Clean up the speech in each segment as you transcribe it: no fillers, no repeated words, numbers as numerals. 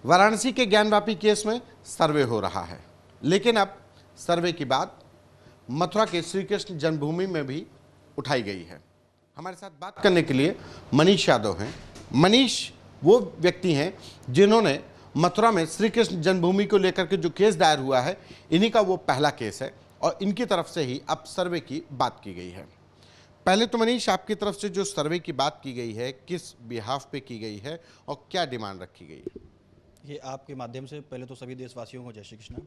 वाराणसी के ज्ञानवापी केस में सर्वे हो रहा है, लेकिन अब सर्वे की बात मथुरा के श्री कृष्ण जन्मभूमि में भी उठाई गई है। हमारे साथ बात करने के लिए मनीष यादव हैं। मनीष वो व्यक्ति हैं जिन्होंने मथुरा में श्री कृष्ण जन्मभूमि को लेकर के जो केस दायर हुआ है, इन्हीं का वो पहला केस है और इनकी तरफ से ही अब सर्वे की बात की गई है। पहले तो मनीष, आपकी तरफ से जो सर्वे की बात की गई है, किस बिहाफ पे की गई है और क्या डिमांड रखी गई है? ये आपके माध्यम से पहले तो सभी देशवासियों को जय श्री कृष्ण।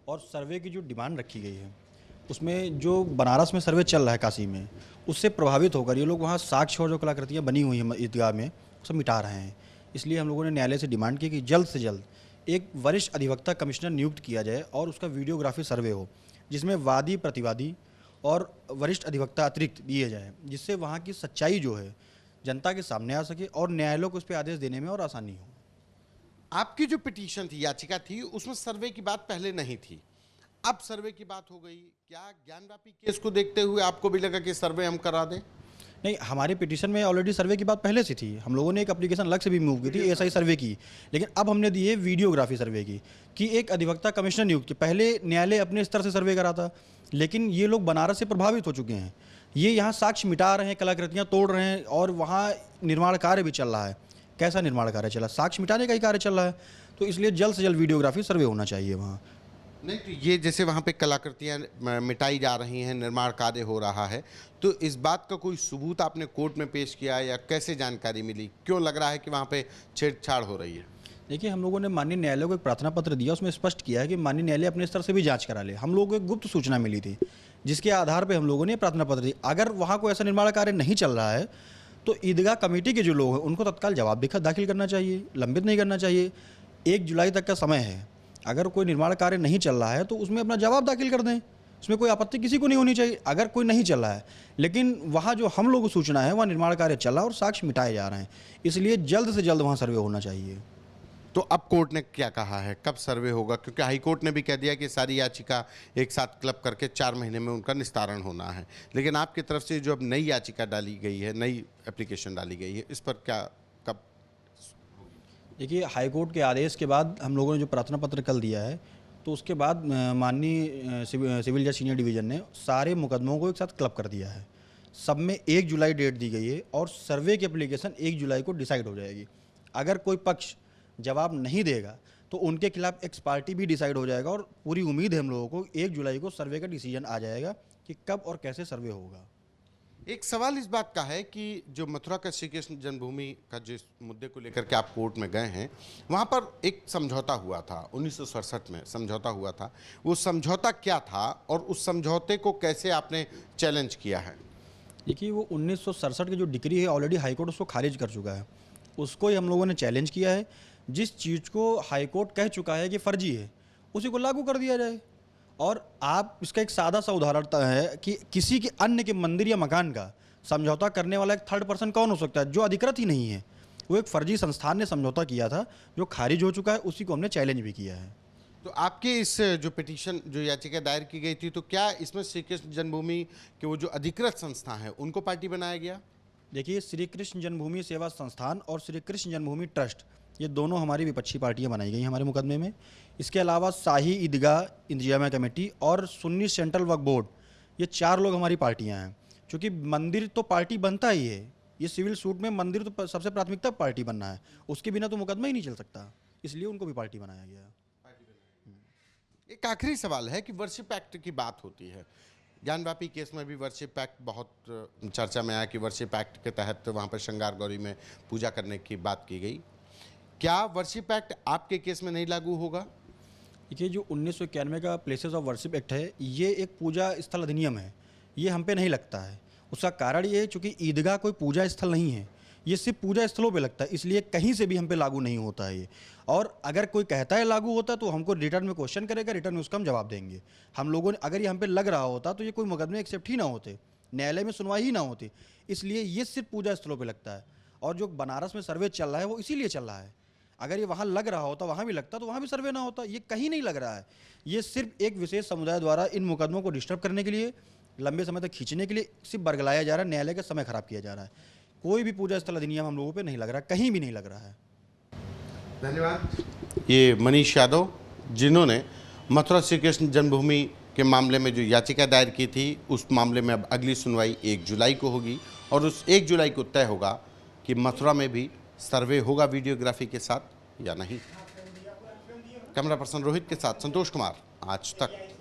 और सर्वे की जो डिमांड रखी गई है उसमें जो बनारस में सर्वे चल रहा है काशी में, उससे प्रभावित होकर ये लोग वहाँ साक्ष्य और जो कलाकृतियाँ बनी हुई हैं ईदगाह में सब मिटा रहे हैं। इसलिए हम लोगों ने न्यायालय से डिमांड की कि जल्द से जल्द एक वरिष्ठ अधिवक्ता कमिश्नर नियुक्त किया जाए और उसका वीडियोग्राफी सर्वे हो, जिसमें वादी प्रतिवादी और वरिष्ठ अधिवक्ता अतिरिक्त दिए जाए, जिससे वहाँ की सच्चाई जो है जनता के सामने आ सके और न्यायालय को उस पर आदेश देने में और आसानी हो। आपकी जो पिटीशन थी, याचिका थी, उसमें सर्वे की बात पहले नहीं थी, अब सर्वे की बात हो गई। क्या ज्ञानवापी केस को देखते हुए आपको भी लगा कि सर्वे हम करा दें? नहीं, हमारे पिटीशन में ऑलरेडी सर्वे की बात पहले से थी। हम लोगों ने एक एप्लीकेशन अलग से भी मूव की थी एएसआई सर्वे की, लेकिन अब हमने दी है वीडियोग्राफी सर्वे की कि एक अधिवक्ता कमिश्नर नियुक्त। पहले न्यायालय अपने स्तर से सर्वे कराता, लेकिन ये लोग बनारस से प्रभावित हो चुके हैं। ये यहाँ साक्ष्य मिटा रहे हैं, कलाकृतियाँ तोड़ रहे हैं और वहाँ निर्माण कार्य भी चल रहा है। कैसा निर्माण कार्य चला? साक्ष्य मिटाने का ही कार्य चल रहा है। तो इसलिए जल्द से जल्द वीडियोग्राफी सर्वे होना चाहिए वहाँ। नहीं, तो ये जैसे वहाँ पे कलाकृतियाँ मिटाई जा रही हैं, निर्माण कार्य हो रहा है, तो इस बात का कोई सबूत आपने कोर्ट में पेश किया या कैसे जानकारी मिली? क्यों लग रहा है कि वहाँ पे छेड़छाड़ हो रही है? देखिए, हम लोगों ने माननीय न्यायालय को एक प्रार्थना पत्र दिया, उसमें स्पष्ट किया है कि माननीय न्यायालय अपने स्तर से भी जांच करा ले। हम लोगों को एक गुप्त सूचना मिली थी, जिसके आधार पर हम लोगों ने प्रार्थना पत्र दी। अगर वहाँ कोई ऐसा निर्माण कार्य नहीं चल रहा है तो ईदगाह कमेटी के जो लोग हैं उनको तत्काल जवाब दाखिल करना चाहिए, लंबित नहीं करना चाहिए। 1 जुलाई तक का समय है। अगर कोई निर्माण कार्य नहीं चल रहा है तो उसमें अपना जवाब दाखिल कर दें, उसमें कोई आपत्ति किसी को नहीं होनी चाहिए। अगर कोई नहीं चल रहा है, लेकिन वहाँ जो हम लोगों को सूचना है वहाँ निर्माण कार्य चल रहा है और साक्ष्य मिटाए जा रहे हैं, इसलिए जल्द से जल्द वहाँ सर्वे होना चाहिए। तो अब कोर्ट ने क्या कहा है, कब सर्वे होगा? क्योंकि हाई कोर्ट ने भी कह दिया कि सारी याचिका एक साथ क्लब करके 4 महीने में उनका निस्तारण होना है, लेकिन आपकी तरफ से जो अब नई याचिका डाली गई है, नई एप्लीकेशन डाली गई है, इस पर क्या, कब? देखिए, हाई कोर्ट के आदेश के बाद हम लोगों ने जो प्रार्थना पत्र कल दिया है, तो उसके बाद माननीय सिविल जज सीनियर डिवीज़न ने सारे मुकदमों को एक साथ क्लब कर दिया है। सब में 1 जुलाई डेट दी गई है और सर्वे की एप्लीकेशन 1 जुलाई को डिसाइड हो जाएगी। अगर कोई पक्ष जवाब नहीं देगा तो उनके खिलाफ एक्स पार्टी भी डिसाइड हो जाएगा और पूरी उम्मीद है हम लोगों को 1 जुलाई को सर्वे का डिसीजन आ जाएगा कि कब और कैसे सर्वे होगा। एक सवाल इस बात का है कि जो मथुरा का श्री कृष्ण जन्मभूमि का जिस मुद्दे को लेकर के आप कोर्ट में गए हैं, वहाँ पर एक समझौता हुआ था, 1967 में समझौता हुआ था। वो समझौता क्या था और उस समझौते को कैसे आपने चैलेंज किया है? देखिए, वो 1967 की जो डिक्री है ऑलरेडी हाईकोर्ट उसको खारिज कर चुका है, उसको ही हम लोगों ने चैलेंज किया है। जिस चीज़ को हाईकोर्ट कह चुका है कि फर्जी है, उसी को लागू कर दिया जाए। और आप इसका एक सादा सा उदाहरण है कि किसी के अन्य के मंदिर या मकान का समझौता करने वाला एक थर्ड पर्सन कौन हो सकता है, जो अधिकृत ही नहीं है। वो एक फर्जी संस्थान ने समझौता किया था जो खारिज हो चुका है, उसी को हमने चैलेंज भी किया है। तो आपके इस जो पिटीशन, जो याचिका दायर की गई थी, तो क्या इसमें श्री कृष्ण जन्मभूमि के वो जो अधिकृत संस्था है उनको पार्टी बनाया गया? देखिए, श्री कृष्ण जन्मभूमि सेवा संस्थान और श्री कृष्ण जन्मभूमि ट्रस्ट, ये दोनों हमारी विपक्षी पार्टियां बनाई गई हमारे मुकदमे में। इसके अलावा शाही ईदगाह इंतजामिया कमेटी और सुन्नी सेंट्रल वक्फ बोर्ड, ये 4 लोग हमारी पार्टियां हैं। क्योंकि मंदिर तो पार्टी बनता ही है, ये सिविल सूट में मंदिर तो सबसे प्राथमिकता पार्टी बनना है, उसके बिना तो मुकदमा ही नहीं चल सकता, इसलिए उनको भी पार्टी बनाया गया। एक आखिरी सवाल है कि वर्शिप एक्ट की बात होती है, ज्ञानवापी केस में भी वर्शिप एक्ट बहुत चर्चा में आया कि वर्शिप एक्ट के तहत वहाँ पर श्रृंगार गौरी में पूजा करने की बात की गई। क्या वर्शिप एक्ट आपके केस में नहीं लागू होगा? देखिए, जो 1991 का प्लेसेस ऑफ वर्शिप एक्ट है, ये एक पूजा स्थल अधिनियम है, ये हम पे नहीं लगता है। उसका कारण ये है चूँकि ईदगाह कोई पूजा स्थल नहीं है, ये सिर्फ पूजा स्थलों पे लगता है, इसलिए कहीं से भी हम पे लागू नहीं होता है ये। और अगर कोई कहता है लागू होता है तो हमको रिटर्न में क्वेश्चन करेगा, रिटर्न में उसका हम जवाब देंगे। हम लोगों ने, अगर ये हम पे लग रहा होता तो ये कोई मुकदमे एक्सेप्ट ही ना होते, न्यायालय में सुनवाई ही ना होती, इसलिए ये सिर्फ पूजा स्थलों पर लगता है। और जो बनारस में सर्वे चल रहा है वो इसीलिए चल रहा है। अगर ये वहाँ लग रहा होता, वहाँ भी लगता, तो वहाँ भी सर्वे ना होता। ये कहीं नहीं लग रहा है, ये सिर्फ एक विशेष समुदाय द्वारा इन मुकदमों को डिस्टर्ब करने के लिए, लंबे समय तक खींचने के लिए सिर्फ बरगलाया जा रहा है, न्यायालय का समय खराब किया जा रहा है। कोई भी पूजा स्थल अधिनियम हम लोगों पे नहीं लग रहा, कहीं भी नहीं लग रहा है। धन्यवाद। ये मनीष यादव, जिन्होंने मथुरा श्री कृष्ण जन्मभूमि के मामले में जो याचिका दायर की थी, उस मामले में अब अगली सुनवाई 1 जुलाई को होगी और उस 1 जुलाई को तय होगा कि मथुरा में भी सर्वे होगा वीडियोग्राफी के साथ या नहीं। कैमरा पर्सन रोहित के साथ संतोष कुमार, आज तक।